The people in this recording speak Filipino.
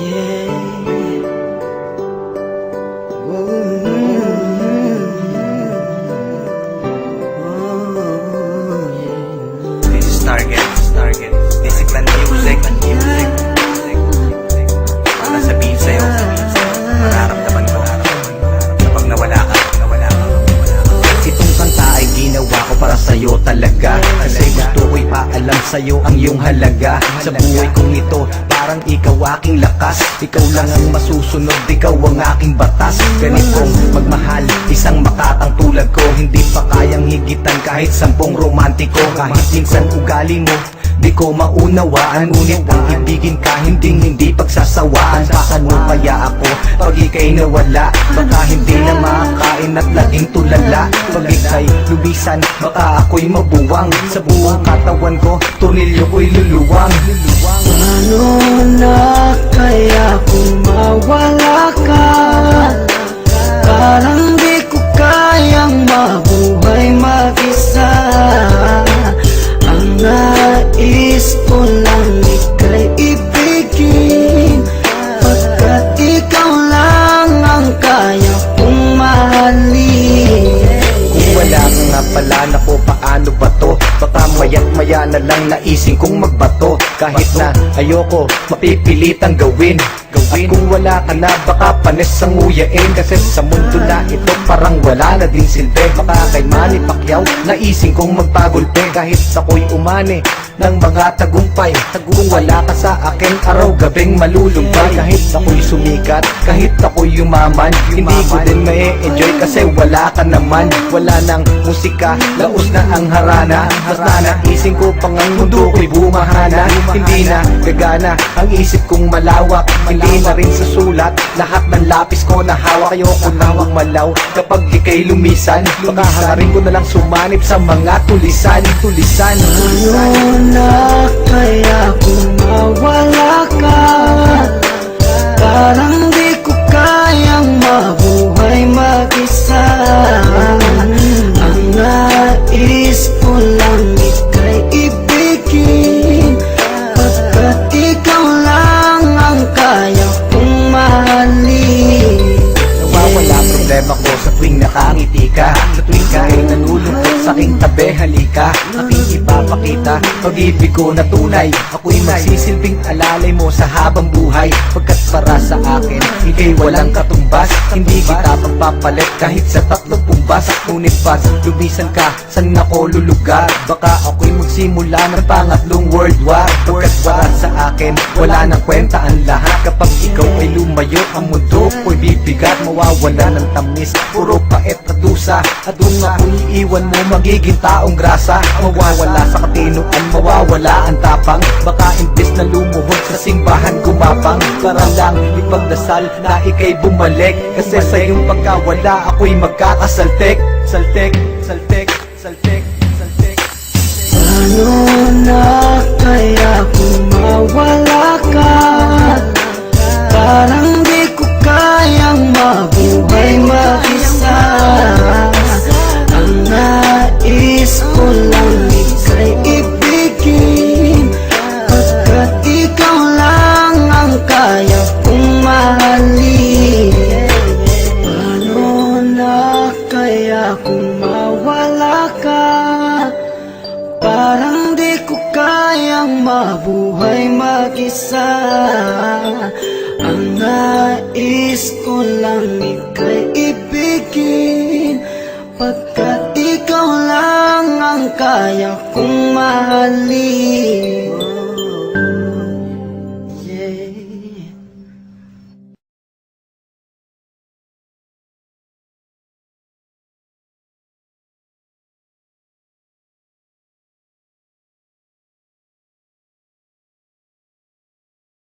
This is Target. Discipline music. Para sabihin sa'yo, mararamdaman ko kapag nawala ka. Itong kanta ay ginawa ko para sa'yo talaga, kasi gusto ko'y paalam sa'yo ang iyong halaga. Sa buhay kong ito, parang ikaw aking lakas. Ikaw lang ang masusunod, ikaw ang aking batas. Ganitong magmahal, isang makatang tulad ko, hindi pa kayang higitan kahit 10 romantiko. Kahit minsan ugali mo di ko maunawaan, ngunit ang ibigin ka hindi pagsasawaan. Paano kaya ako pag ika'y nawala? Baka hindi na makakain at laging tulala. Pag ika'y lubisan, baka ako'y mabuwang. Sa buong katawan ko, tornilyo ko'y luluwang. Paano na kaya kung mawala ka? Parang di ko kayang mabuhay mag-isa. Ang nais ko lang ika'y ibigin, pagkat ikaw lang ang kaya kong mahalin. Kung wala ka nga pala, naku paano ba to? Baka maya't maya na lang naising kong magbato. Kahit na ayoko, mapipilitang gawin. At kung wala ka na, baka panis ang uyain. Kasi sa mundo na ito, parang wala na din silbi. Baka kay Manny Pacquiao, naising kong magpagulpe. Kahit ako'y umani ng mga tagumpay, kung wala ka sa akin, araw-gabing malulumbay. Kahit ako'y sumikat, kahit ako'y yumaman, hindi ko din ma-enjoy kasi wala ka naman. Wala nang musika, laos na ang harana. Mas nanaising ko pang ang mundo ko'y bumahana. Hindi na gagana ang isip kong malawak, hindi na rin sa sulat lahat ng lapis ko na hawak. Ayoko na malaw kapag ika'y lumisan, baka hangarin ko na lang sumanib sa mga tulisan. Paano na kaya kung mawala ka? Parang di ko kayang mabuhay mag-isa. Ang nais ko lang ika'y ibigin, pagkat ikaw lang ang kaya kong mahalin. Nawawala problema ko sa tuwing nakangiti ka, sa tuwing kahit nalulungkot sa aking tabi, halika. Aking ipapakita pag-ibig ko na tunay. Ako'y magsisilbing alalay mo sa habang buhay, pagkat para sa akin ika'y walang katumbas. Hindi kita pagpapalit kahit sa 30 bas. Ngunit pas lubisan ka, san ako lulugar? Baka ako'y magsimula ng pangatlong world war. Pagkat para sa akin wala nang kwenta ang lahat. Kapag ikaw ay lumayo, ang mundo ko'y bibigat. Mawawala ng tamis, puro pait at dusa. At kung ako'y iiwan mo, magiging taong grasa. Mawawala sa katinuan, mawawala ang tapang. Baka imbis na lumuhod sa simbahan gumapang, para lang ipagdasal na ika'y bumalik. Kasi sa iyong pagkawala, ako'y magkakasaltek. Saltek. Paano na kaya kung mawala ka? Parang di ko kayang mabuhay mag-isa. Ang nais ko lang ika'y ibigin, pagkat ikaw lang ang kaya kong mahalin. Paano na kaya kung mawala ka? Parang di ko kayang mabuhay mag-isa. Ang nais ko lang ika'y ibigin, pagkat ikaw lang ang kaya kong mahalin.